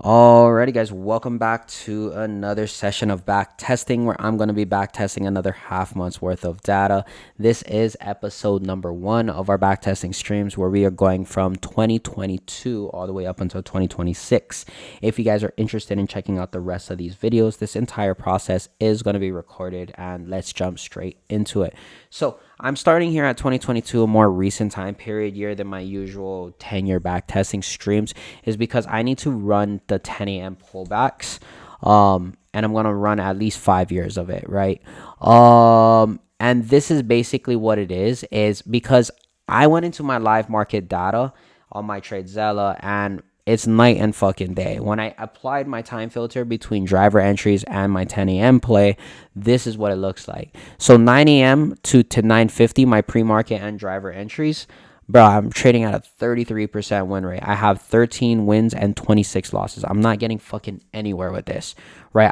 Alrighty, guys, welcome back to another session of back testing where I'm going to be back testing another half month's worth of data. This is episode number 1 of our back testing streams where we are going from 2022 all the way up until 2026. If you guys are interested in checking out the rest of these videos, this entire process is going to be recorded, and let's jump straight into it. So I'm starting here at 2022, a more recent time period year than my usual 10-year back testing streams, is because I need to run the 10 a.m. pullbacks, and I'm going to run at least 5 years of it, right? And this is basically what it is because I went into my live market data on my TradeZella, and it's night and fucking day. When I applied my time filter between driver entries and my 10 a.m. play, this is what it looks like. So 9 a.m. to 9:50, my pre-market and driver entries, bro, I'm trading at a 33% win rate. I have 13 wins and 26 losses. I'm not getting fucking anywhere with this, right?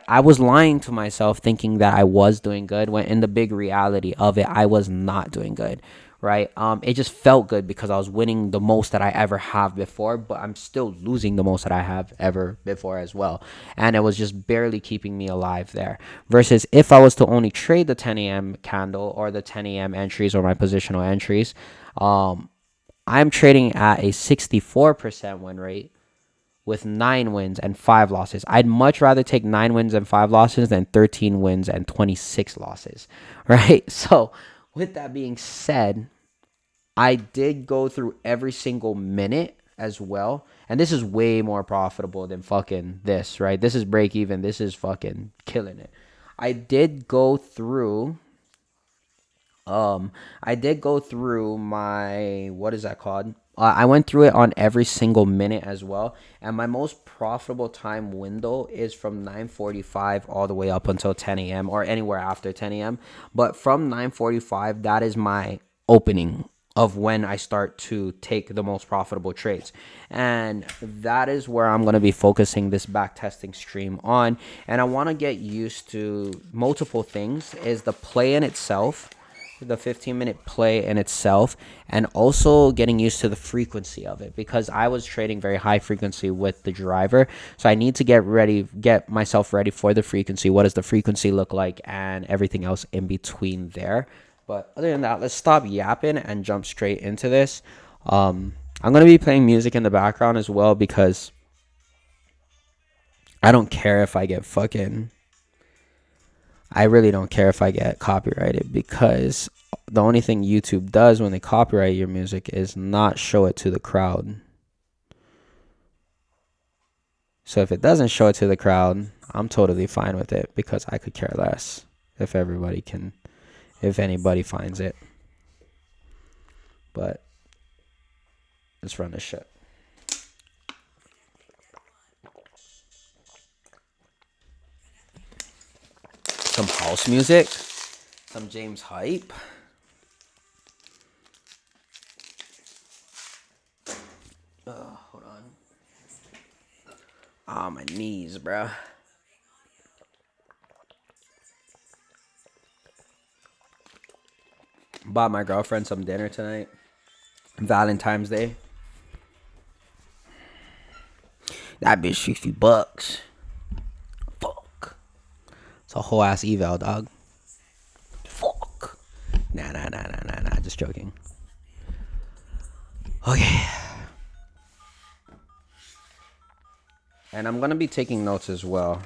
I was lying to myself thinking that I was doing good when in the big reality of it, I was not doing good, right? It just felt good because I was winning the most that I ever have before, but I'm still losing the most that I have ever before as well. And it was just barely keeping me alive there. Versus if I was to only trade the 10 a.m. candle or the 10 a.m. entries or my positional entries, I'm trading at a 64% win rate with 9 wins and 5 losses. I'd much rather take 9 wins and 5 losses than 13 wins and 26 losses, right? So with that being said, I did go through every single minute as well. And this is way more profitable than fucking this, right? This is break even. This is fucking killing it. I did go through my, what is that called? I went through it on every single minute as well. And my most profitable time window is from 9:45 all the way up until 10 a.m. or anywhere after 10 a.m. But from 9:45, that is my opening of when I start to take the most profitable trades. And that is where I'm going to be focusing this back testing stream on. And I want to get used to multiple things, is the play in itself, the 15-minute play in itself, and also getting used to the frequency of it, because I was trading very high frequency with the driver. So I need to get myself ready for the frequency. What does the frequency look like, and everything else in between there. But other than that, let's stop yapping and jump straight into this. I'm going to be playing music in the background as well, because I don't care if I get I really don't care if I get copyrighted, because the only thing YouTube does when they copyright your music is not show it to the crowd. So if it doesn't show it to the crowd, I'm totally fine with it, because I could care less if anybody finds it. But let's run this shit. Some house music, some James hype. Hold on. Ah, my knees, bro. Bought my girlfriend some dinner tonight. Valentine's Day. That bitch $60. Fuck. It's a whole ass eval, dog. Fuck. Nah. Just joking. Okay. And I'm gonna be taking notes as well.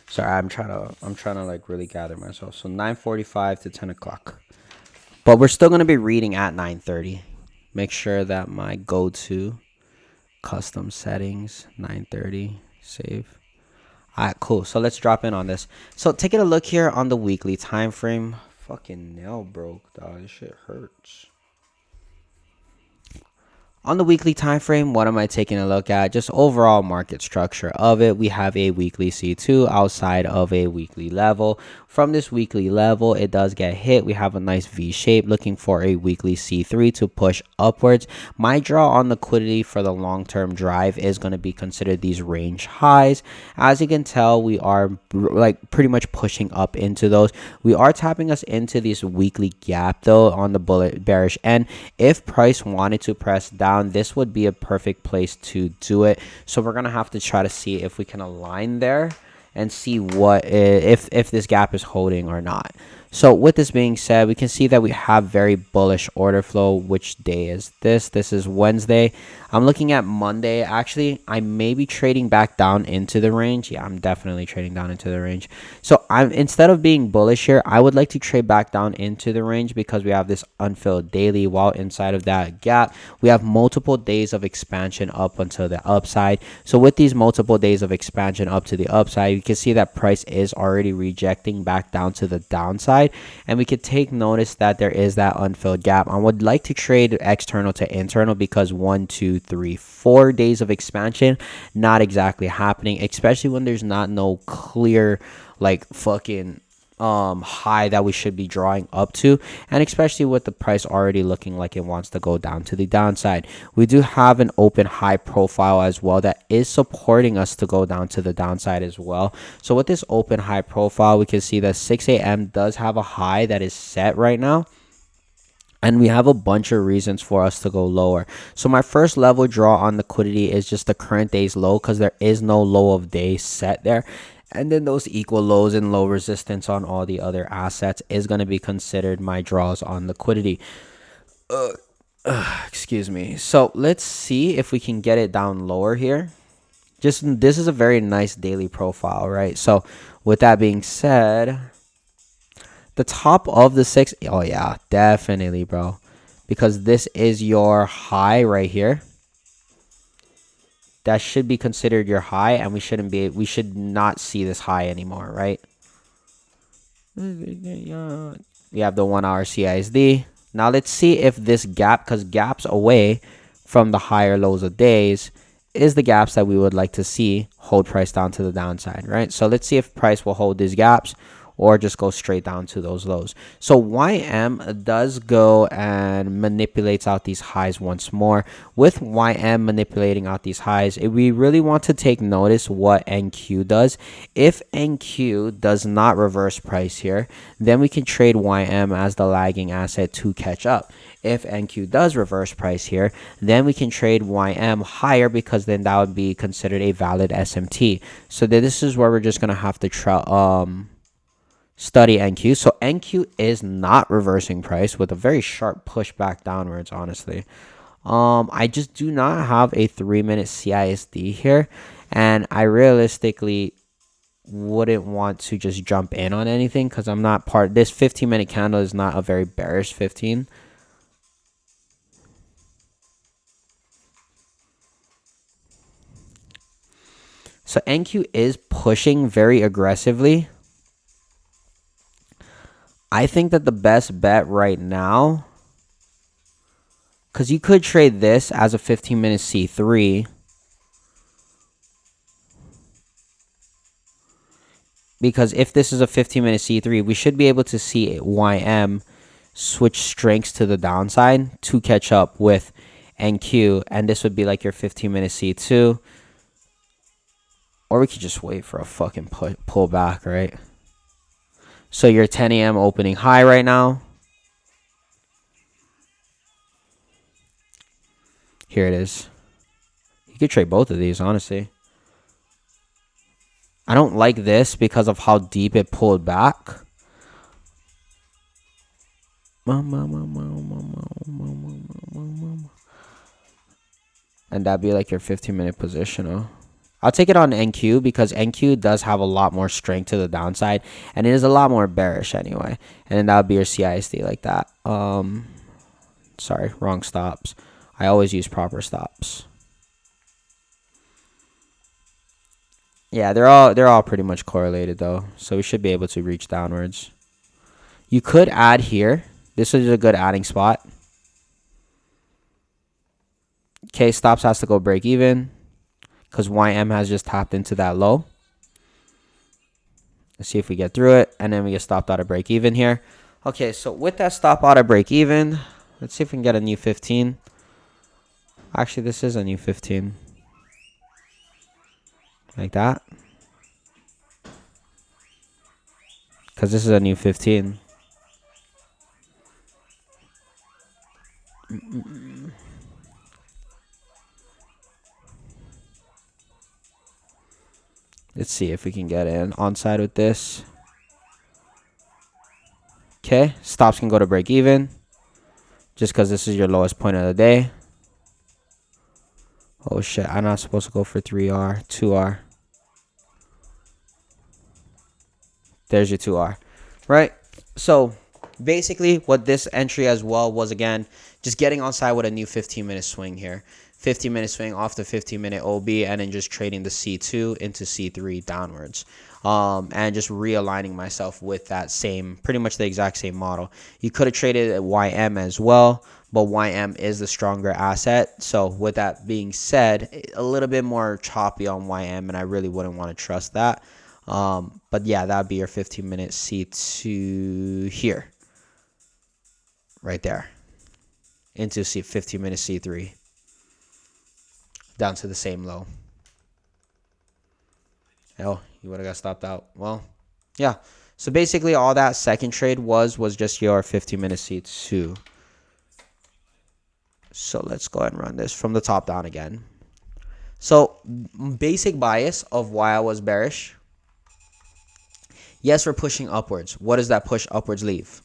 Sorry, I'm trying to like really gather myself. So 9:45 to 10 o'clock. But we're still gonna be reading at 9:30. Make sure that my go-to custom settings 9:30 save. All right, cool. So let's drop in on this. So taking a look here on the weekly time frame. Fucking nail broke, dog. This shit hurts. On the weekly time frame, what am I taking a look at? Just overall market structure of it. We have a weekly C2 outside of a weekly level. From this weekly level, it does get hit. We have a nice V shape, looking for a weekly C3 to push upwards. My draw on liquidity for the long-term drive is going to be considered these range highs. As you can tell, we are like pretty much pushing up into those. We are tapping us into this weekly gap though on the bullet bearish end. If price wanted to press down down, this would be a perfect place to do it. So we're gonna have to try to see if we can align there and see what if this gap is holding or not. So with this being said, we can see that we have very bullish order flow. Which day is this? This is Wednesday. I'm looking at Monday. Actually, I may be trading back down into the range. Yeah, I'm definitely trading down into the range. So I'm instead of being bullish here, I would like to trade back down into the range because we have this unfilled daily. While inside of that gap, we have multiple days of expansion up until the upside. So with these multiple days of expansion up to the upside, you can see that price is already rejecting back down to the downside. And we could take notice that there is that unfilled gap. I would like to trade external to internal because 1, 2, 3, 4 days of expansion not exactly happening, especially when there's not no clear like fucking high that we should be drawing up to, and especially with the price already looking like it wants to go down to the downside. We do have an open high profile as well that is supporting us to go down to the downside as well. So with this open high profile, we can see that 6 a.m. does have a high that is set right now, and we have a bunch of reasons for us to go lower. So my first level draw on liquidity is just the current day's low because there is no low of day set there. And then those equal lows and low resistance on all the other assets is going to be considered my draws on liquidity. Excuse me. So let's see if we can get it down lower here. Just this is a very nice daily profile, right? So with that being said, the top of the 6, oh yeah, definitely, bro, because this is your high right here. That should be considered your high, and we should not see this high anymore, right? We have the 1 hour CISD. Now let's see if this gap, because gaps away from the higher lows of days is the gaps that we would like to see hold price down to the downside, right? So let's see if price will hold these gaps or just go straight down to those lows. So YM does go and manipulates out these highs once more. With YM manipulating out these highs, we really want to take notice what NQ does. If NQ does not reverse price here, then we can trade YM as the lagging asset to catch up. If NQ does reverse price here, then we can trade YM higher because then that would be considered a valid SMT. So this is where we're just going to have to study NQ. So NQ is not reversing price with a very sharp push back downwards, honestly. I just do not have a 3-minute CISD here, and I realistically wouldn't want to just jump in on anything because I'm not part. This 15-minute candle is not a very bearish 15. So NQ is pushing very aggressively. I think that the best bet right now, because you could trade this as a 15-minute C3. Because if this is a 15-minute C3, we should be able to see YM switch strengths to the downside to catch up with NQ. And this would be like your 15-minute C2. Or we could just wait for a fucking pull back, right? So your 10 a.m. opening high right now. Here it is. You could trade both of these, honestly. I don't like this because of how deep it pulled back. And that'd be like your 15-minute positional. I'll take it on NQ because NQ does have a lot more strength to the downside, and it is a lot more bearish anyway. And then that would be your CISD like that. Sorry, wrong stops. I always use proper stops. Yeah, they're all pretty much correlated though, so we should be able to reach downwards. You could add here. This is a good adding spot. Okay, stops has to go break even because YM has just tapped into that low. Let's see if we get through it, and then we get stopped out of break even here. Okay, so with that stop out of break even, let's see if we can get a new 15. Actually, this is a new 15. Like that. Because this is a new 15. Let's see if we can get in onside with this. Okay, stops can go to break even just because this is your lowest point of the day. Oh shit, I'm not supposed to go for 3R, 2R. There's your 2R, right? So basically what this entry as well was, again, just getting on side with a new 15-minute swing here. 15-minute swing off the 15-minute OB, and then just trading the C2 into C3 downwards. And just realigning myself with that same, pretty much the exact same model. You could have traded at YM as well, but YM is the stronger asset. So with that being said, a little bit more choppy on YM, and I really wouldn't want to trust that. But yeah, that would be your 15-minute C2 here. Right there. Into 15-minute C3. Down to the same low. Oh, you would have got stopped out. Well, yeah. So basically all that second trade was just your 15-minute C2. So let's go ahead and run this from the top down again. So basic bias of why I was bearish. Yes, we're pushing upwards. What does that push upwards leave?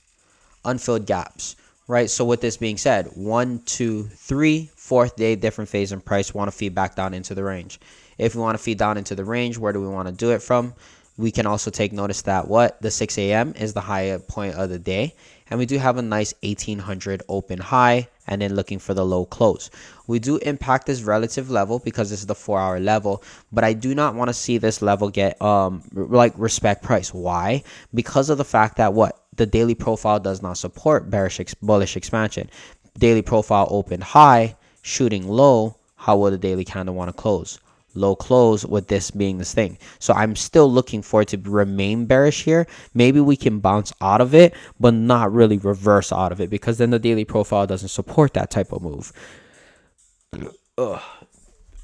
Unfilled gaps, right? So with this being said, 1, 2, 3, fourth day, different phase and price, want to feed back down into the range. If we want to feed down into the range, where do we want to do it from? We can also take notice that the 6 a.m. is the high point of the day. And we do have a nice 1800 open high, and then looking for the low close. We do impact this relative level because this is the 4-hour level, but I do not want to see this level get respect price. Why? Because of the fact that the daily profile does not support bullish expansion. Daily profile open high, shooting low. How will the daily candle want to close? Low close, with this being this thing. So I'm still looking for it to remain bearish here. Maybe we can bounce out of it, but not really reverse out of it, because then the daily profile doesn't support that type of move. Ugh.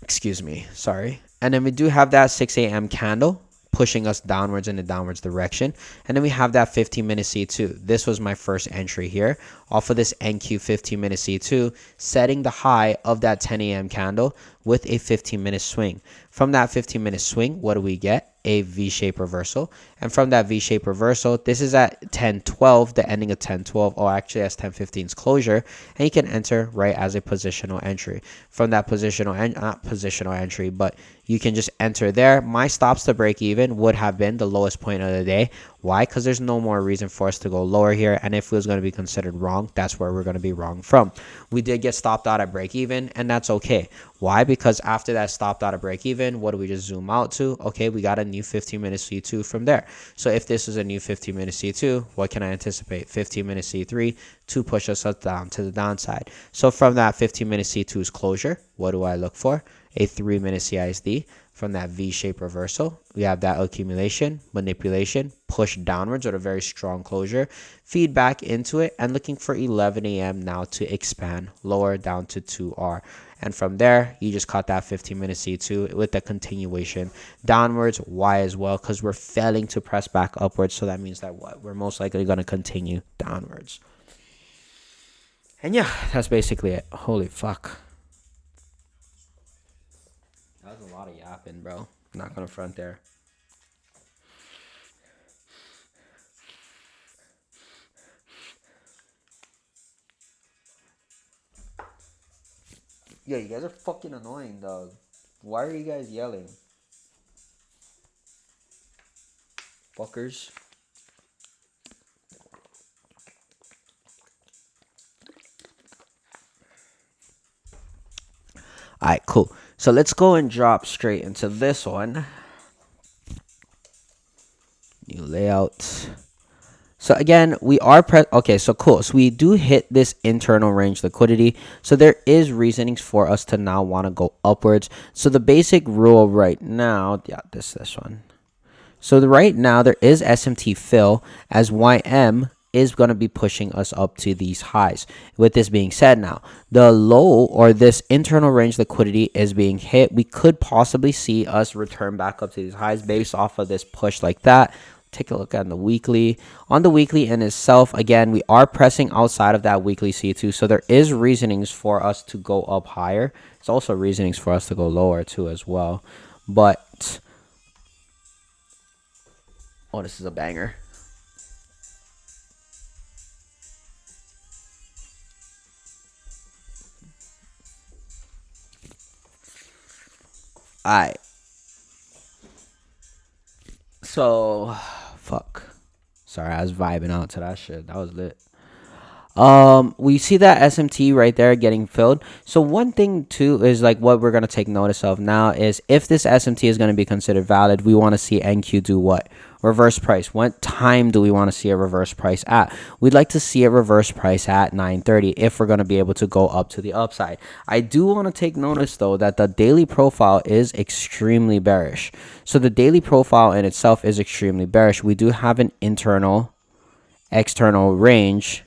Excuse me. Sorry. And then we do have that 6 a.m. candle pushing us downwards in the downwards direction. And then we have that 15-minute C2. This was my first entry here off of this NQ 15-minute C2, setting the high of that 10 a.m. candle with a 15-minute swing. From that 15-minute swing, what do we get? A V-shaped reversal. And from that V-shaped reversal, this is at 10:12, the ending of 10:12, or actually as 10:15's closure, and you can enter right as a positional entry. From that not positional entry, but you can just enter there. My stops to break even would have been the lowest point of the day. Why? Because there's no more reason for us to go lower here, and if it was going to be considered wrong, that's where we're going to be wrong from. We did get stopped out at break even, and that's okay. Why? Because after that stopped out of break even, what do we just zoom out to? Okay, we got a new 15-minute C2 from there. So if this is a new 15-minute C2, what can I anticipate? 15-minute C3 to push us down to the downside. So from that 15-minute C2's closure, what do I look for? A 3-minute CISD. From that V-shaped reversal, we have that accumulation, manipulation, push downwards with a very strong closure, feed back into it, and looking for 11 a.m. now to expand lower down to 2R. And from there, you just caught that 15-minute C2 with the continuation downwards. Why as well? Because we're failing to press back upwards. So that means that we're most likely going to continue downwards. And yeah, that's basically it. Holy fuck. That was a lot of yapping, bro. Not gonna front there. Yeah, you guys are fucking annoying, dog. Why are you guys yelling? Fuckers. Alright, cool. So let's go and drop straight into this one. New layout. So again, we are okay, so cool. So we do hit this internal range liquidity. So there is reasonings for us to now want to go upwards. So the basic rule right now, yeah, this one. So right now there is SMT fill, as YM is going to be pushing us up to these highs. With this being said, now the low, or this internal range liquidity, is being hit. We could possibly see us return back up to these highs based off of this push like that. Take a look at the weekly. On the weekly in itself, again, we are pressing outside of that weekly C2. So there is reasonings for us to go up higher. It's also reasonings for us to go lower too as well. But Oh, this is a banger. Alright. So, fuck. Sorry, I was vibing out to that shit. That was lit. We see that SMT right there getting filled. So one thing too is like what we're gonna take notice of now is if this SMT is gonna be considered valid, we want to see NQ do what? Reverse price. What time do we want to see a reverse price at? We'd like to see a reverse price at 9:30 if we're gonna be able to go up to the upside. I do want to take notice though that the daily profile is extremely bearish. So the daily profile in itself is extremely bearish. We do have an internal, external range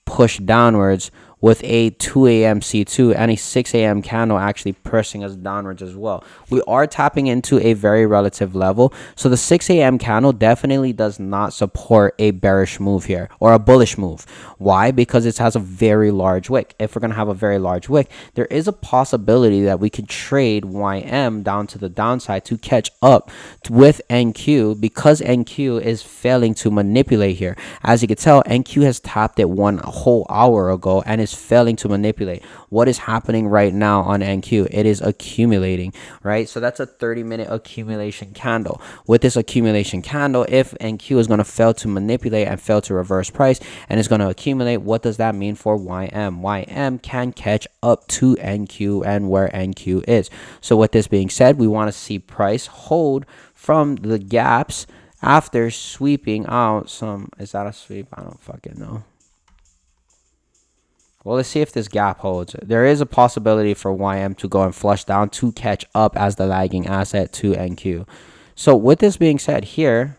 push downwards with a 2 a.m. C2 and a 6 a.m. candle actually pressing us downwards as well. We are tapping into a very relative level. So the 6 a.m. candle definitely does not support a bearish move here or a bullish move. Why? Because it has a very large wick. If we're going to have a very large wick, there is a possibility that we could trade YM down to the downside to catch up with NQ because NQ is failing to manipulate here. As you can tell, NQ has tapped it one whole hour ago and is failing to manipulate. What is happening right now on NQ? It is accumulating, right? So that's a 30-minute accumulation candle. With this accumulation candle, if NQ is going to fail to manipulate and fail to reverse price and is going to accumulate, what does that mean for YM? YM can catch up to NQ and where NQ is. So with this being said, we want to see price hold from the gaps after sweeping out some. Is that a sweep? I don't fucking know. Well, let's see if this gap holds. There is a possibility for YM to go and flush down to catch up as the lagging asset to NQ. So with this being said here,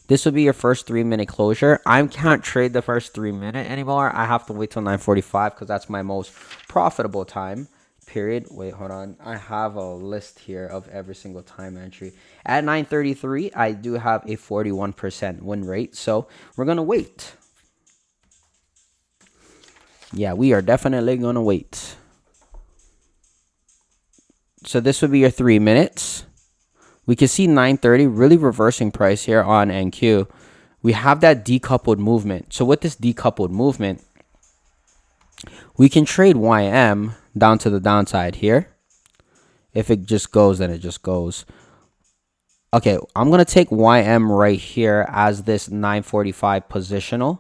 this would be your first 3-minute closure. I can't trade the first 3-minute anymore. I have to wait till 9:45 because that's my most profitable time period. Wait, hold on. I have a list here of every single time entry. At 9:33, I do have a 41% win rate. So we're going to wait. Yeah, we are definitely going to wait. So this would be your 3 minutes. We can see 9:30 really reversing price here on NQ. We have that decoupled movement. So with this decoupled movement, we can trade YM down to the downside here. If it just goes, then it just goes. Okay, I'm going to take YM right here as this 9:45 positional,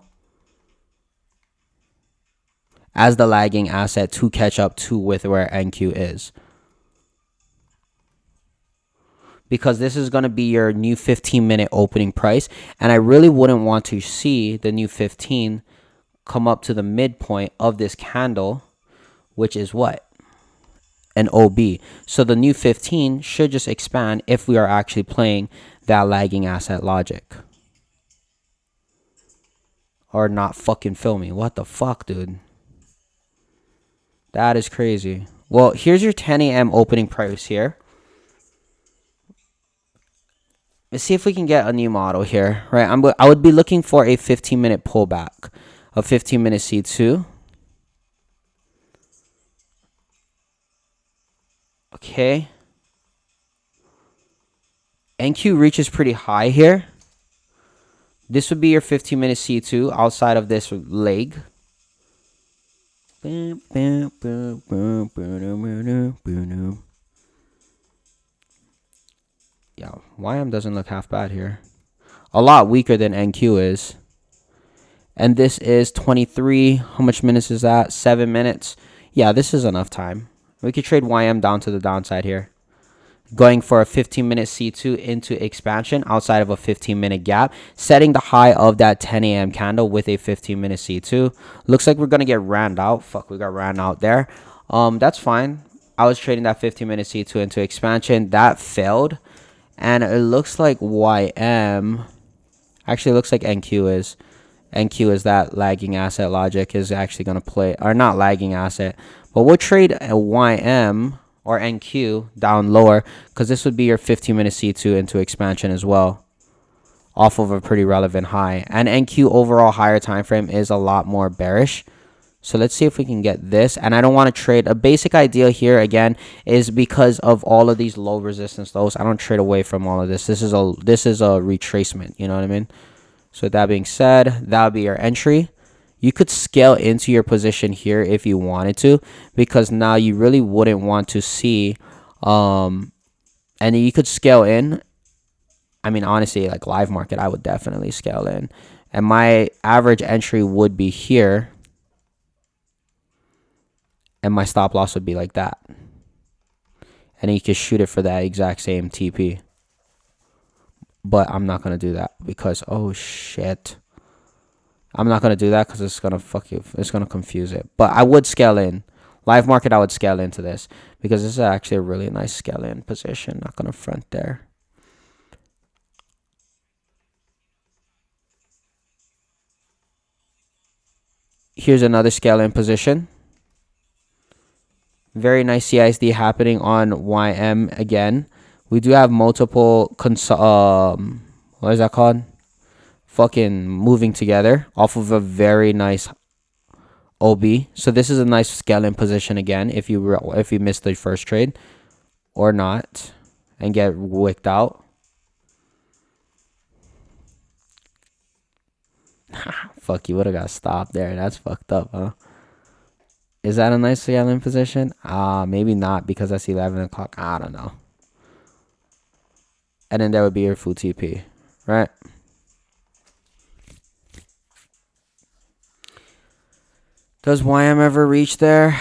as the lagging asset to catch up to with where NQ is. Because this is going to be your new 15-minute opening price. And I really wouldn't want to see the new 15 come up to the midpoint of this candle, which is what? An OB. So the new 15 should just expand if we are actually playing that lagging asset logic. Or not fucking feel me. What the fuck, dude? That is crazy. Well, here's your 10 a.m. opening price here. Let's see if we can get a new model here, right? I would be looking for a 15-minute pullback, a 15-minute C2. Okay. NQ reaches pretty high here. This would be your 15-minute C2 outside of this leg. Yeah, YM doesn't look half bad here. A lot weaker than NQ is. And this is 23. How much minutes is that? 7 minutes. Yeah, this is enough time. We could trade YM down to the downside here. Going for a 15-minute C2 into expansion outside of a 15-minute gap. Setting the high of that 10 a.m. candle with a 15-minute C2. Looks like we're going to get ran out. Fuck, we got ran out there. That's fine. I was trading that 15-minute C2 into expansion. That failed. And it looks like YM. Actually, it looks like NQ is. NQ is that lagging asset logic is actually going to play. Or not lagging asset. But we'll trade a YM or NQ down lower, because this would be your 15-minute C2 into expansion as well, off of a pretty relevant high. And NQ overall higher time frame is a lot more bearish So let's see if we can get this. And I don't want to trade. A basic idea here again is because of all of these low resistance lows, I don't trade away from all of this. This is a retracement, you know what I mean? So that being said, that would be your entry. You could scale into your position here if you wanted to, because now you really wouldn't want to see and you could scale in. I mean, honestly, like live market, I would definitely scale in. And my average entry would be here. And my stop loss would be like that. And then you can shoot it for that exact same TP. But I'm not going to do that because, oh shit. I'm not going to do that because it's going to fuck you. It's going to confuse it. But I would scale in. Live market, I would scale into this because this is actually a really nice scale in position. Not going to front there. Here's another scale in position. Very nice CISD happening on YM again. We do have multiple what is that called? Fucking moving together off of a very nice OB. So this is a nice scale in position again if you missed the first trade or not and get wicked out. Fuck, you would have got stopped there. That's fucked up, huh? Is that a nice scale in position? Maybe not because that's 11 o'clock. I don't know. And then there would be your full TP, right? Does YM ever reach there?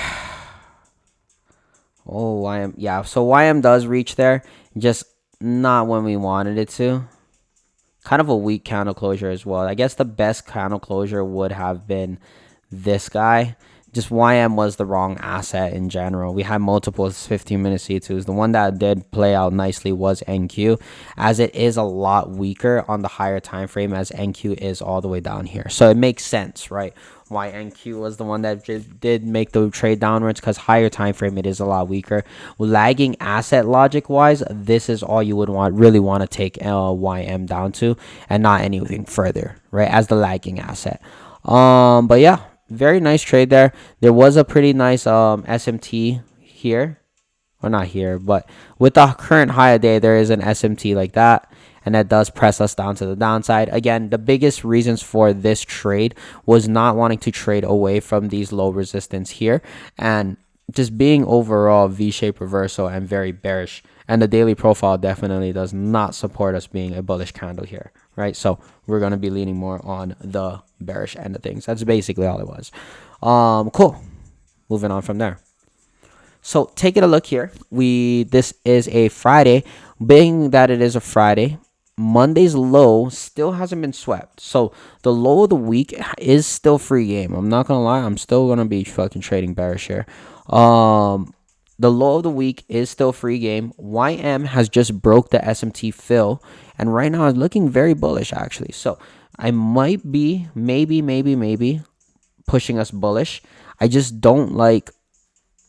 Oh, YM. Yeah, so YM does reach there. Just not when we wanted it to. Kind of a weak candle closure as well. I guess the best candle closure would have been this guy. Just YM was the wrong asset in general. We had multiple 15-minute C2s. The one that did play out nicely was NQ, as it is a lot weaker on the higher time frame as NQ is all the way down here. So it makes sense, right? Why NQ was the one that did make the trade downwards, because higher time frame it is a lot weaker. Lagging asset logic wise, this is all you would really want to take YM down to, and not anything further, right? As the lagging asset. But yeah, very nice trade there. There was a pretty nice SMT here, or not here, but with the current high of day, there is an SMT like that. And that does press us down to the downside. Again, the biggest reasons for this trade was not wanting to trade away from these low resistance here and just being overall V-shaped reversal and very bearish. And the daily profile definitely does not support us being a bullish candle here, right? So we're going to be leaning more on the bearish end of things. That's basically all it was. Cool. Moving on from there. So taking a look here, this is a Friday. Being that it is a Friday, Monday's low still hasn't been swept. So the low of the week is still free game. I'm not gonna lie, I'm still gonna be fucking trading bearish here. The low of the week is still free game. YM has just broke the SMT fill, and right now it's looking very bullish actually. So I might be maybe pushing us bullish. I just don't like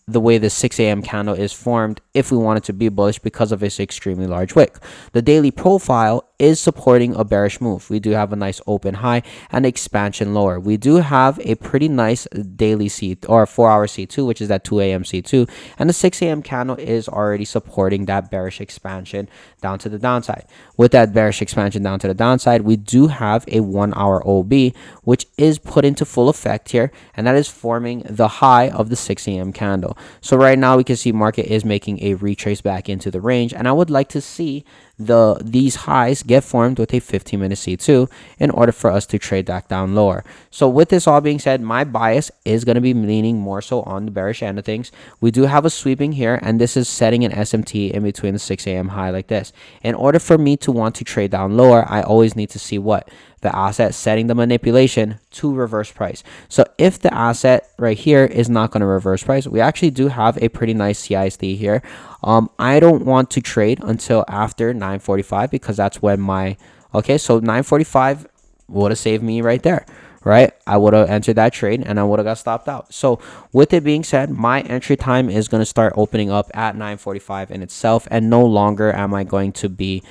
the way the 6 a.m. candle is formed if we want it to be bullish because of its extremely large wick. The daily profile is supporting a bearish move. We do have a nice open high and expansion lower. We do have a pretty nice daily C or 4-hour C2, which is that 2 a.m. C2, and the 6 a.m. candle is already supporting that bearish expansion down to the downside. With that bearish expansion down to the downside, we do have a 1-hour OB, which is put into full effect here, and that is forming the high of the 6 a.m. candle. So right now we can see market is making a retrace back into the range, and I would like to see these highs get formed with a 15-minute C2 in order for us to trade back down lower. So with this all being said, my bias is going to be leaning more so on the bearish end of things. We do have a sweeping here, and this is setting an SMT in between the 6 a.m. high like this. In order for me to want to trade down lower, I always need to see what? The asset setting the manipulation to reverse price. So if the asset right here is not going to reverse price, we actually do have a pretty nice CISD here. I don't want to trade until after 9:45 because that's when so 9:45 would have saved me right there, right? I would have entered that trade and I would have got stopped out. So with it being said, my entry time is going to start opening up at 9:45 in itself, and no longer am I going to be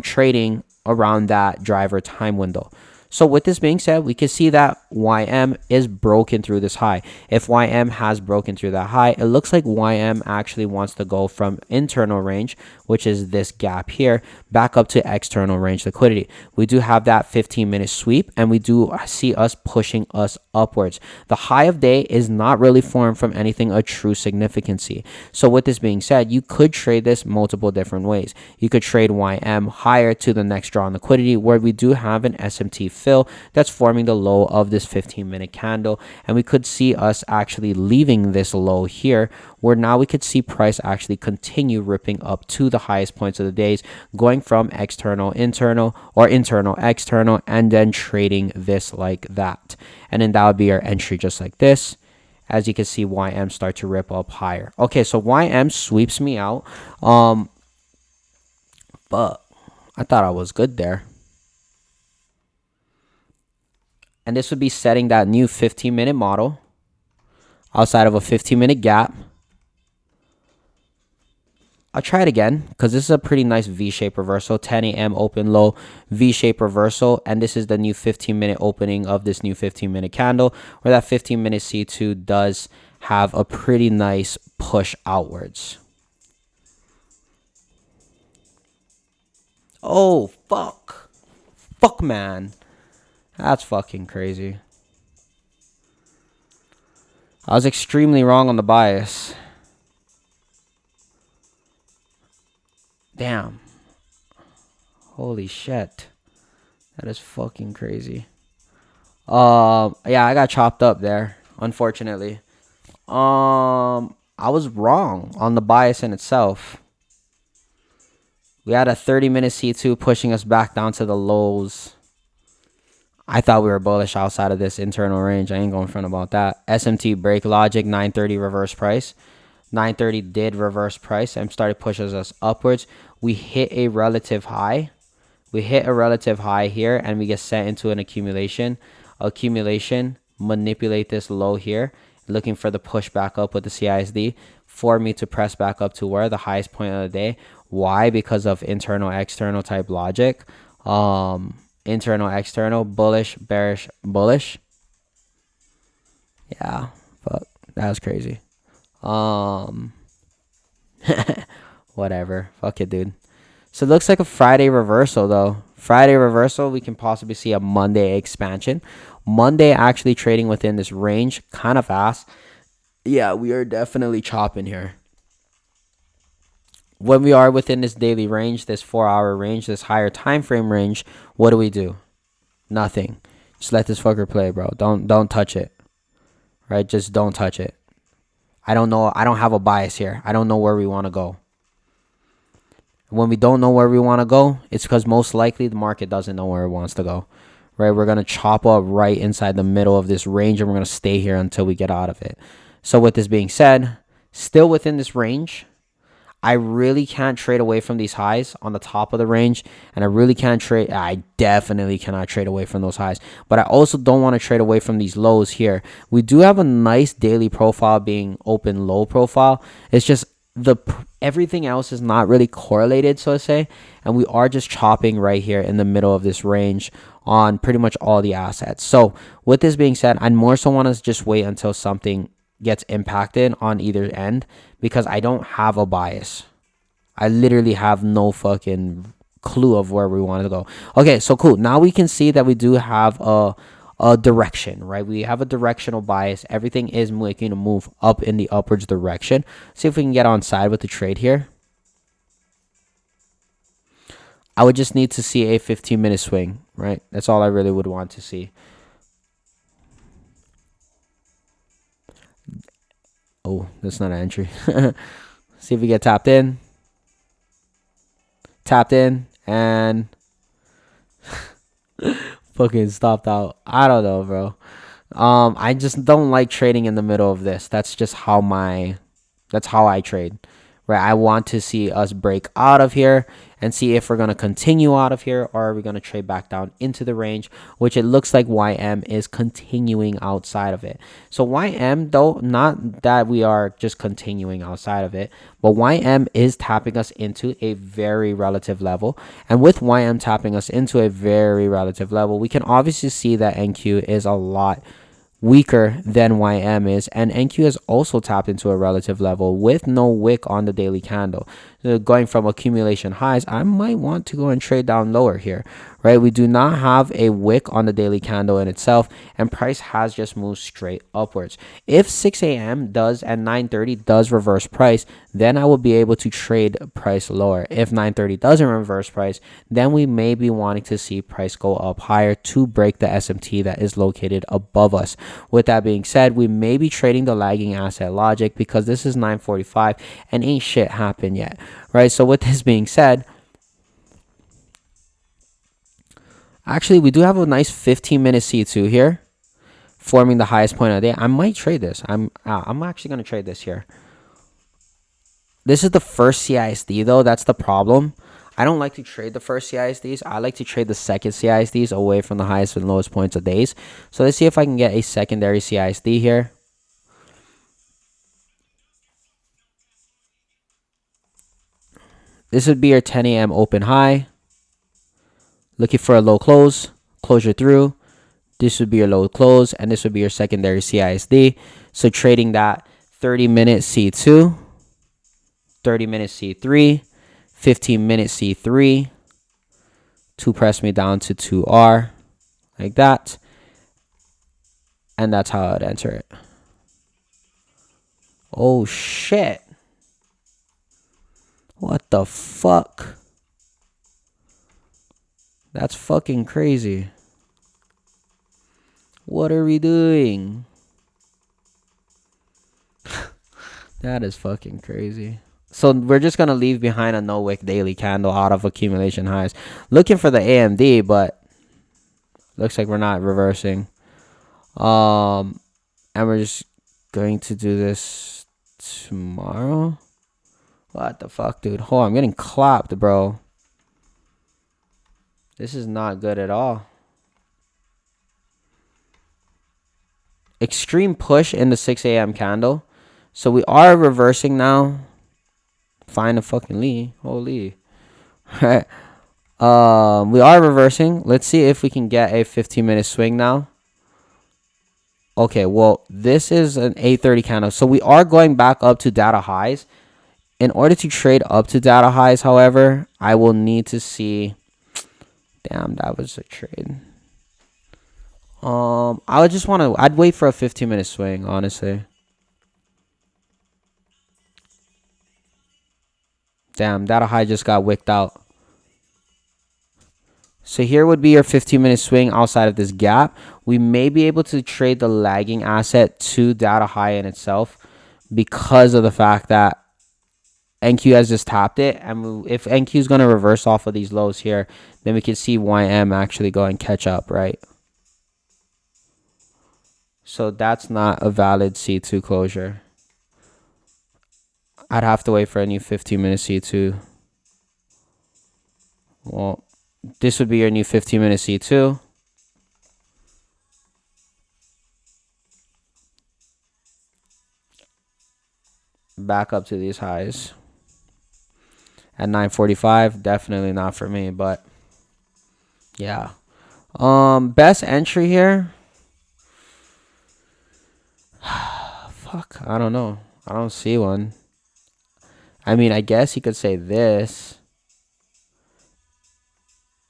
trading around that driver time window. So with this being said, we can see that YM is broken through this high. If YM has broken through that high, it looks like YM actually wants to go from internal range, which is this gap here, back up to external range liquidity. We do have that 15-minute sweep, and we do see us pushing us upwards. The high of day is not really formed from anything of true significancy. So with this being said, you could trade this multiple different ways. You could trade YM higher to the next draw on liquidity, where we do have an SMT fill that's forming the low of this 15-minute candle, and we could see us actually leaving this low here, where now we could see price actually continue ripping up to the highest points of the days, going from external internal or internal external, and then trading this like that. And then that would be our entry just like this. As you can see, YM start to rip up higher. Okay, so YM sweeps me out. But I thought I was good there. And this would be setting that new 15-minute model outside of a 15-minute gap. I'll try it again because this is a pretty nice V-shaped reversal. 10 a.m. open low V-shaped reversal. And this is the new 15-minute opening of this new 15-minute candle, where that 15-minute C2 does have a pretty nice push outwards. Oh, fuck. Fuck, man. That's fucking crazy. I was extremely wrong on the bias. Damn. Holy shit. That is fucking crazy. Yeah, I got chopped up there, unfortunately. I was wrong on the bias in itself. We had a 30-minute C2 pushing us back down to the lows. I thought we were bullish outside of this internal range. I ain't going front about that. SMT break logic, 930 reverse price. 930 did reverse price and started pushes us upwards. We hit a relative high. We hit a relative high here, and we get set into an accumulation. Manipulate this low here, looking for the push back up with the CISD for me to press back up to where the highest point of the day. Why? Because of internal external type logic. Internal external, bullish, bearish, bullish. Yeah, fuck, that was crazy. Whatever, fuck it, dude. So it looks like a Friday reversal, though. Friday reversal, we can possibly see a Monday expansion. Monday actually trading within this range kind of fast. Yeah, we are definitely chopping here. When we are within this daily range, this 4-hour range, this higher time frame range, what do? Nothing. Just let this fucker play, bro. Don't touch it. Right? Just don't touch it. I don't know. I don't have a bias here. I don't know where we want to go. When we don't know where we want to go, it's because most likely the market doesn't know where it wants to go. Right? We're going to chop up right inside the middle of this range, and we're going to stay here until we get out of it. So with this being said, still within this range, I really can't trade away from these highs on the top of the range, and I definitely cannot trade away from those highs, but I also don't want to trade away from these lows here. We do have a nice daily profile being open low profile. It's just everything else is not really correlated, so to say, and we are just chopping right here in the middle of this range on pretty much all the assets. So with this being said, I more so want to just wait until something gets impacted on either end, because I don't have a bias. I literally have no fucking clue of where we want to go. Okay, so cool. Now we can see that we do have a direction, right? We have a directional bias. Everything is making a move up in the upwards direction. See if we can get on side with the trade here. I would just need to see a 15-minute swing, right? That's all I really would want to see. Oh, that's not an entry. See if we get tapped in. Tapped in and fucking stopped out. I don't know, bro. I just don't like trading in the middle of this. That's just how I trade. Right? I want to see us break out of here and see if we're going to continue out of here or are we going to trade back down into the range, which it looks like YM is continuing outside of it. So YM, though, not that we are just continuing outside of it, but YM is tapping us into a very relative level. And with YM tapping us into a very relative level, we can obviously see that NQ is a lot weaker than YM is, and NQ has also tapped into a relative level with no wick on the daily candle. So going from accumulation highs, I might want to go and trade down lower here, right? We do not have a wick on the daily candle in itself, and price has just moved straight upwards. If 6 a.m. does and 9:30 does reverse price, then I will be able to trade price lower. If 9:30 doesn't reverse price, then we may be wanting to see price go up higher to break the SMT that is located above us. With that being said, we may be trading the lagging asset logic because this is 9:45 and ain't shit happened yet, right? So with this being said, actually we do have a nice 15-minute C2 here, forming the highest point of the day. I might trade this. I'm actually going to trade this here. This is the first CISD though. That's the problem. I don't like to trade the first CISDs. I like to trade the second CISDs away from the highest and lowest points of days. So let's see if I can get a secondary CISD here. This would be your 10 a.m. open high. Looking for a low close, closure through. This would be your low close, and this would be your secondary CISD. So trading that 30-minute C2, 30-minute C3, 15-minute C3 to press me down to 2R like that. And that's how I'd enter it. Oh, shit. What the fuck? That's fucking crazy. What are we doing? That is fucking crazy. So we're just going to leave behind a no wick daily candle out of accumulation highs. Looking for the AMD, but looks like we're not reversing. And we're just going to do this tomorrow. What the fuck, dude? Hold on, I'm getting clapped, bro. This is not good at all. Extreme push in the 6 a.m. candle. So we are reversing now. Find a fucking Lee. Holy. Right. We are reversing. Let's see if we can get a 15-minute swing now. Okay, well, this is an 8:30 candle. So we are going back up to data highs. In order to trade up to data highs, however, I will need to see. Damn, that was a trade. I would just want to. I'd wait for a 15-minute swing, honestly. Damn, data high just got wicked out. So here would be your 15-minute swing outside of this gap. We may be able to trade the lagging asset to data high in itself because of the fact that NQ has just tapped it. And if NQ is going to reverse off of these lows here, then we can see YM actually go and catch up, right? So that's not a valid C2 closure. I'd have to wait for a new 15-minute C2. Well, this would be your new 15-minute C2. Back up to these highs. At 9:45, definitely not for me, but yeah. Best entry here. Fuck, I don't know. I don't see one. I mean, I guess you could say this.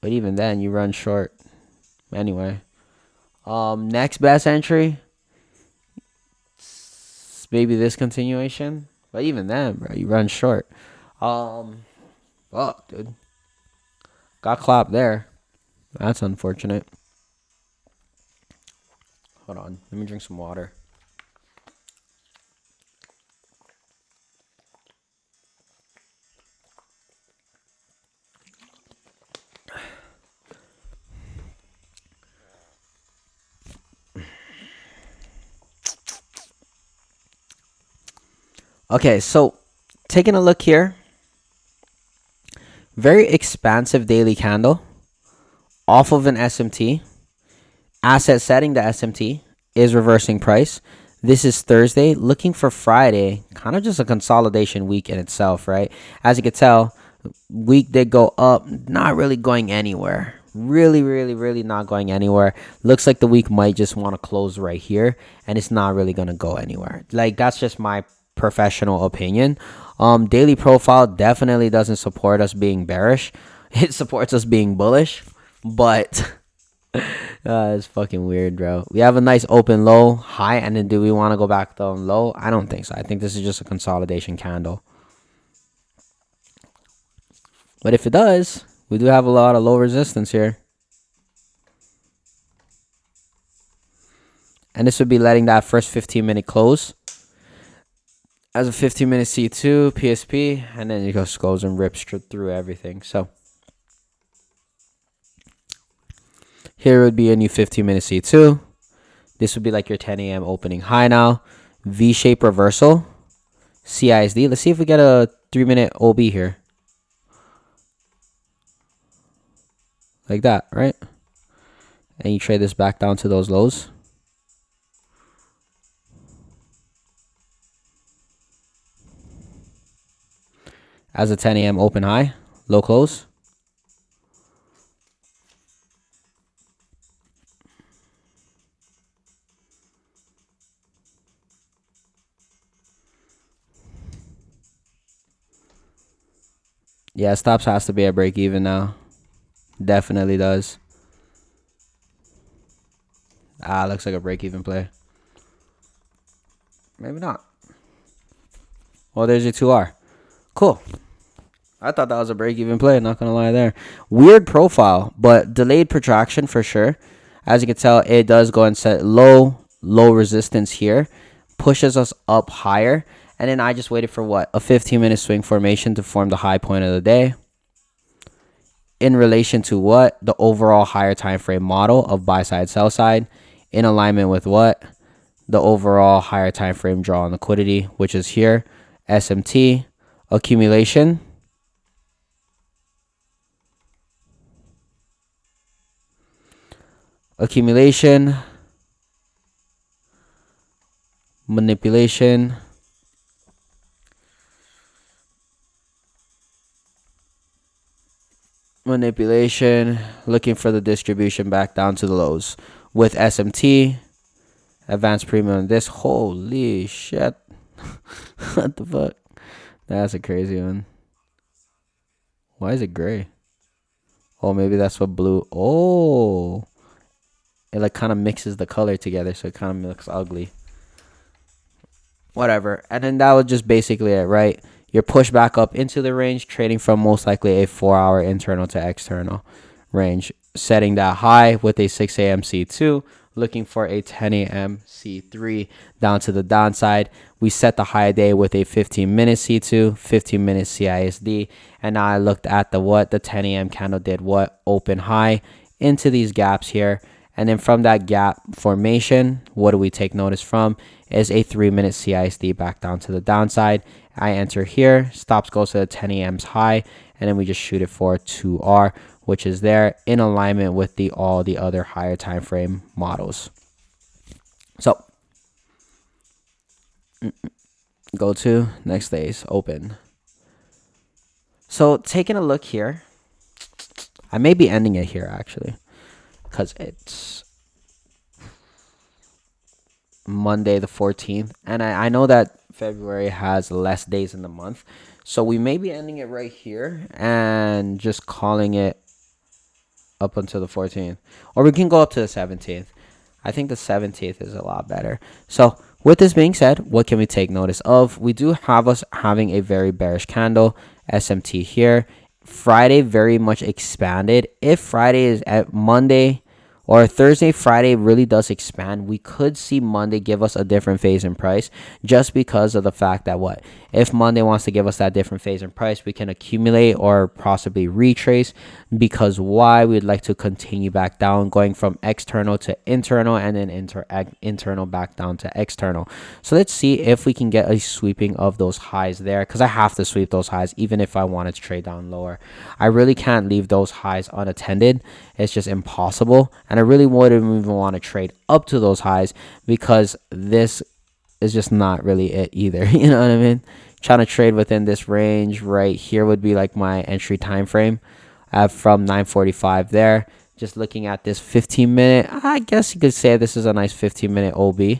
But even then, you run short. Anyway. Next best entry. Maybe this continuation. But even then, bro, you run short. Fuck, dude. Got clapped there. That's unfortunate. Hold on. Let me drink some water. Okay, so taking a look here, Very expansive daily candle off of an SMT. Asset setting, the SMT is reversing price. This is Thursday. Looking for Friday, kind of just a consolidation week in itself, right? As you can tell, week did go up, not really going anywhere. Really not going anywhere. Looks like the week might just want to close right here, and it's not really going to go anywhere. Like, that's just my professional opinion. Daily profile definitely doesn't support us being bearish. It supports us being bullish, but it's fucking weird, bro. We have a nice open low, high, and then do we want to go back down low? I don't think so. I think this is just a consolidation candle. But if it does, we do have a lot of low resistance here. And this would be letting that first 15-minute close as a 15-minute C2, PSP, and then it just goes and rips through everything. So here would be a new 15-minute C2. This would be like your 10 a.m. opening high now. V-shape reversal. CISD. Let's see if we get a 3-minute OB here. Like that, right? And you trade this back down to those lows. As a 10 a.m. open high, low close. Yeah, stops has to be a break even now. Definitely does. Looks like a break even play. Maybe not. Well, there's your 2R. Cool. I thought that was a break-even play, not going to lie there. Weird profile, but delayed protraction for sure. As you can tell, it does go and set low resistance here. Pushes us up higher. And then I just waited for what? A 15-minute swing formation to form the high point of the day. In relation to what? The overall higher time frame model of buy-side, sell-side. In alignment with what? The overall higher time frame draw on liquidity, which is here. SMT. Accumulation. Accumulation, manipulation, looking for the distribution back down to the lows. With SMT, advanced premium on this. Holy shit. What the fuck? That's a crazy one. Why is it gray? Oh, maybe that's what blue. Oh. It like kind of mixes the color together, so it kind of looks ugly. Whatever. And then that was just basically it, right? You're pushed back up into the range, trading from most likely a 4-hour internal to external range. Setting that high with a 6 a.m. C2, looking for a 10 a.m. C3 down to the downside. We set the high day with a 15-minute C2, 15-minute CISD. And now I looked at the what? The 10 a.m. candle did what? Open high into these gaps here. And then from that gap formation, what do we take notice from? Is a 3-minute CISD back down to the downside. I enter here, stops goes to the 10 a.m.'s high, and then we just shoot it for 2R, which is there in alignment with all the other higher time frame models. So go to next day's open. So taking a look here, I may be ending it here actually, because it's Monday the 14th, and I know that February has less days in the month, so we may be ending it right here and just calling it up until the 14th, or we can go up to the 17th. I think the 17th is a lot better. So with this being said, what can we take notice of? We do have us having a very bearish candle, SMT here. Friday very much expanded. If Friday is at Monday or Thursday, Friday really does expand, we could see Monday give us a different phase in price just because of the fact that what? If Monday wants to give us that different phase in price, we can accumulate or possibly retrace because why? We'd like to continue back down, going from external to internal and then internal back down to external. So let's see if we can get a sweeping of those highs there because I have to sweep those highs even if I wanted to trade down lower. I really can't leave those highs unattended. It's just impossible. And I really wouldn't even want to trade up to those highs because this is just not really it either. You know what I mean? Trying to trade within this range right here would be like my entry time frame from 9:45 there. Just looking at this 15-minute, I guess you could say this is a nice 15-minute OB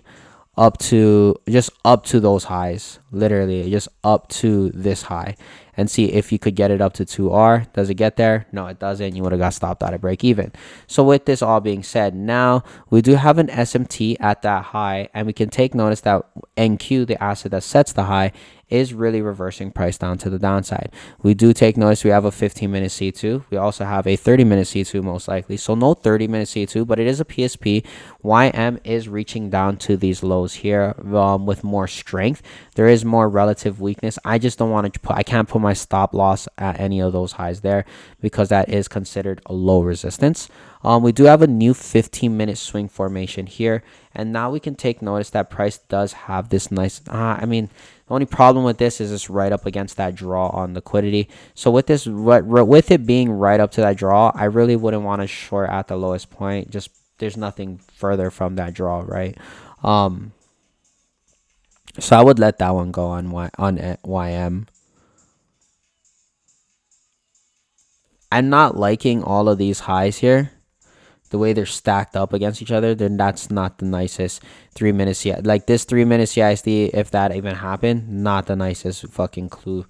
up to those highs, literally just up to this high, and see if you could get it up to 2R. Does it get there? No, it doesn't. You would have got stopped out of break even. So with this all being said, now we do have an SMT at that high, and we can take notice that NQ, the asset that sets the high, is really reversing price down to the downside. We do take notice we have a 15-minute C2. We also have a 30-minute C2 most likely. So no 30-minute C2, but it is a PSP. YM is reaching down to these lows here with more strength. There is more relative weakness. I just don't want to I can't put my stop loss at any of those highs there because that is considered a low resistance. We do have a new 15-minute swing formation here, and now we can take notice that price does have this nice, the only problem with this is it's right up against that draw on liquidity. So with this, with it being right up to that draw, I really wouldn't want to short at the lowest point. Just there's nothing further from that draw, right? So I would let that one go on YM. I'm not liking all of these highs here. The way they're stacked up against each other, then that's not the nicest 3-minute CI. Like this 3-minute CISD, if that even happened, not the nicest fucking clue.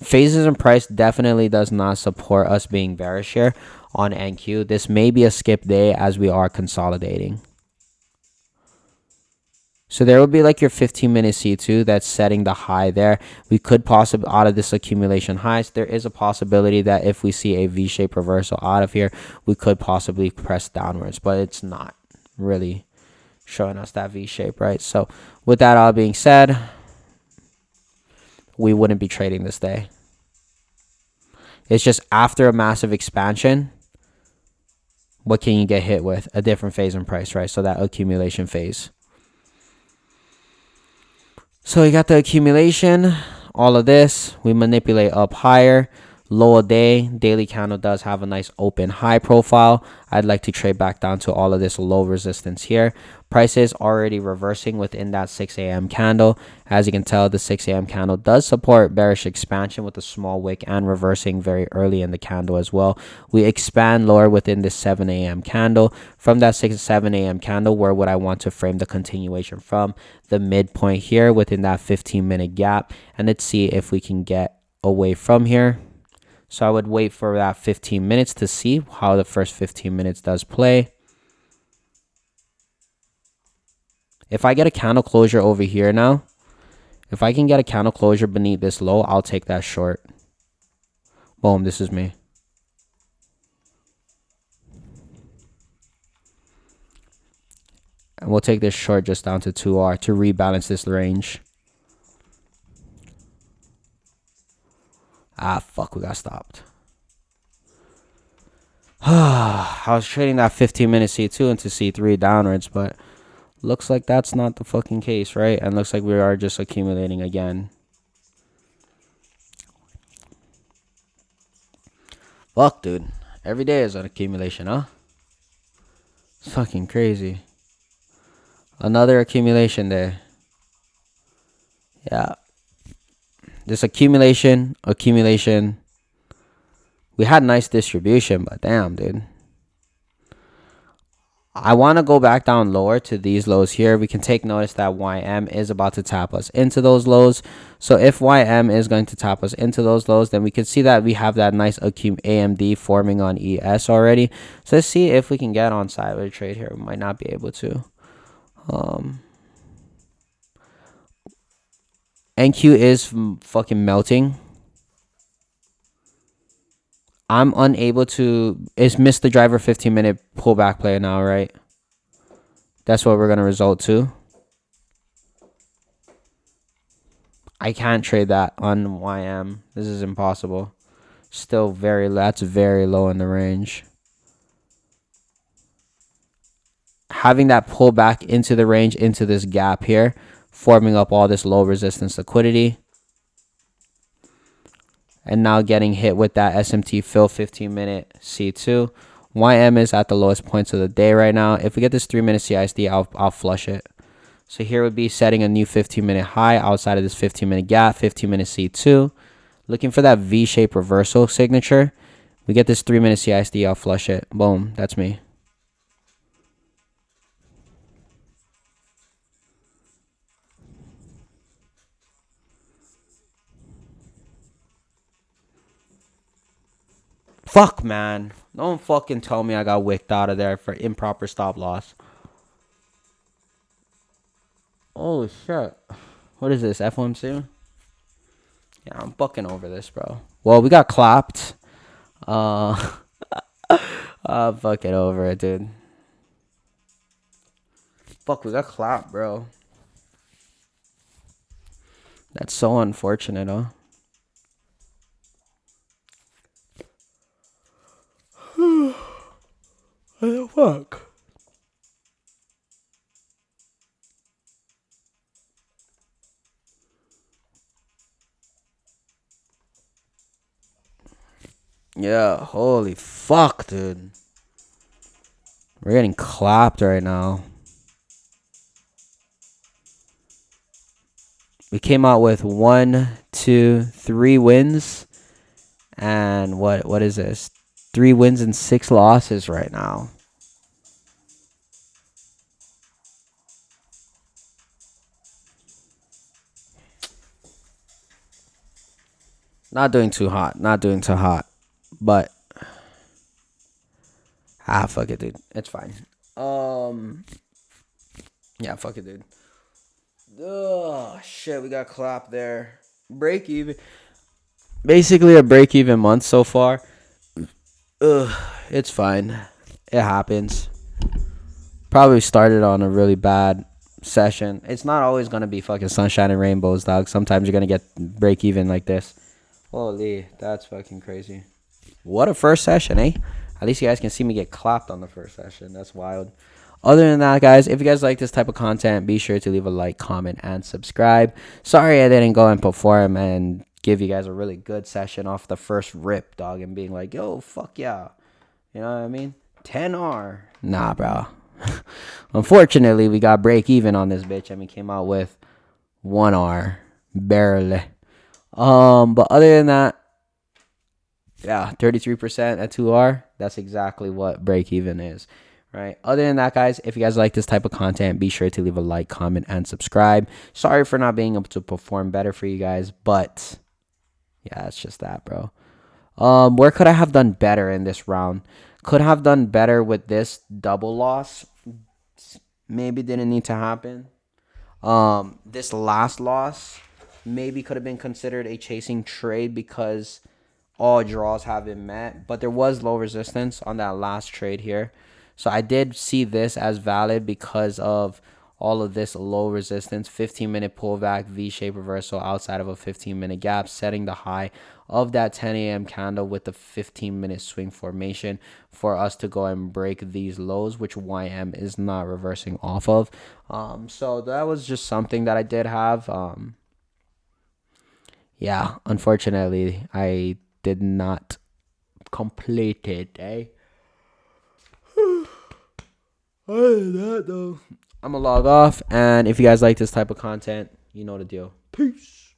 Phases and price definitely does not support us being bearish here on NQ. This may be a skip day as we are consolidating. So there would be like your 15-minute C2 that's setting the high there. We could possibly, out of this accumulation highs, there is a possibility that if we see a V-shaped reversal out of here, we could possibly press downwards, but it's not really showing us that V-shape, right? So with that all being said, we wouldn't be trading this day. It's just after a massive expansion, what can you get hit with? A different phase in price, right? So that accumulation phase. So we got the accumulation, all of this. We manipulate up higher. Lower day, daily candle does have a nice open high profile. I'd like to trade back down to all of this low resistance here. Price is already reversing within that 6 a.m. candle. As you can tell, the 6 a.m. candle does support bearish expansion with a small wick and reversing very early in the candle as well. We expand lower within this 7 a.m. candle. From that 6 to 7 a.m. candle, where would I want to frame the continuation from? The midpoint here within that 15-minute gap. And let's see if we can get away from here. So I would wait for that 15 minutes to see how the first 15 minutes does play. If I get a candle closure over here now, if I can get a candle closure beneath this low, I'll take that short. Boom, this is me. And we'll take this short just down to 2R to rebalance this range. Ah, fuck, we got stopped. I was trading that 15-minute C2 into C3 downwards, but looks like that's not the fucking case, right? And looks like we are just accumulating again. Fuck, dude. Every day is an accumulation, huh? It's fucking crazy. Another accumulation there. Yeah. This accumulation. We had nice distribution, but damn, dude. I want to go back down lower to these lows here. We can take notice that YM is about to tap us into those lows. So if YM is going to tap us into those lows, then we can see that we have that nice AMD forming on ES already. So let's see if we can get on sideways trade here. We might not be able to. NQ is fucking melting. I'm unable to. It's missed the driver 15-minute pullback play now, right? That's what we're gonna result to. I can't trade that on YM. This is impossible. Still that's very low in the range. Having that pull back into the range, into this gap here, forming up all this low resistance liquidity. And now getting hit with that SMT fill 15-minute C2. YM is at the lowest points of the day right now. If we get this 3-minute CISD, I'll flush it. So here would be setting a new 15-minute high outside of this 15-minute gap, 15-minute C2. Looking for that V-shaped reversal signature. We get this 3-minute CISD, I'll flush it. Boom, that's me. Fuck, man. Don't fucking tell me I got wicked out of there for improper stop loss. Holy shit. What is this, FOMC? Yeah, I'm fucking over this, bro. Well, we got clapped. I'm fucking over it, dude. Fuck, we got clapped, bro. That's so unfortunate, huh? What the fuck? Yeah, holy fuck, dude. We're getting clapped right now. We came out with 1, 2, 3 wins. And what is this? 3 wins and 6 losses right now. Not doing too hot. Not doing too hot. But fuck it, dude. It's fine. Yeah, fuck it, dude. Oh shit, we got clapped there. Break even. Basically a break even month so far. It's fine. It happens. Probably started on a really bad session. It's not always gonna be fucking sunshine and rainbows, dog. Sometimes you're gonna get break even like this. Holy, that's fucking crazy. What a first session, eh? At least you guys can see me get clapped on the first session. That's wild. Other than that, guys, if you guys like this type of content, be sure to leave a like, comment, and subscribe. Sorry I didn't go and perform and give you guys a really good session off the first rip, dog, and being like, yo, fuck yeah. You know what I mean? 10R. Nah, bro. Unfortunately, we got break even on this bitch and we came out with 1R. Barely. But other than that, yeah, 33% at 2R. That's exactly what break even is. Right. Other than that, guys, if you guys like this type of content, be sure to leave a like, comment, and subscribe. Sorry for not being able to perform better for you guys, but yeah, it's just that, bro. Where could I have done better in this round? Could have done better with this double loss. Maybe didn't need to happen. This last loss maybe could have been considered a chasing trade because all draws have been met, but there was low resistance on that last trade here. So I did see this as valid because of all of this low resistance, 15-minute pullback, V-shaped reversal outside of a 15-minute gap, setting the high of that 10 a.m. candle with the 15-minute swing formation for us to go and break these lows, which YM is not reversing off of. So that was just something that I did have. Yeah, unfortunately, I did not complete it, eh? Other than that, though, I'm gonna log off. And if you guys like this type of content, you know the deal. Peace.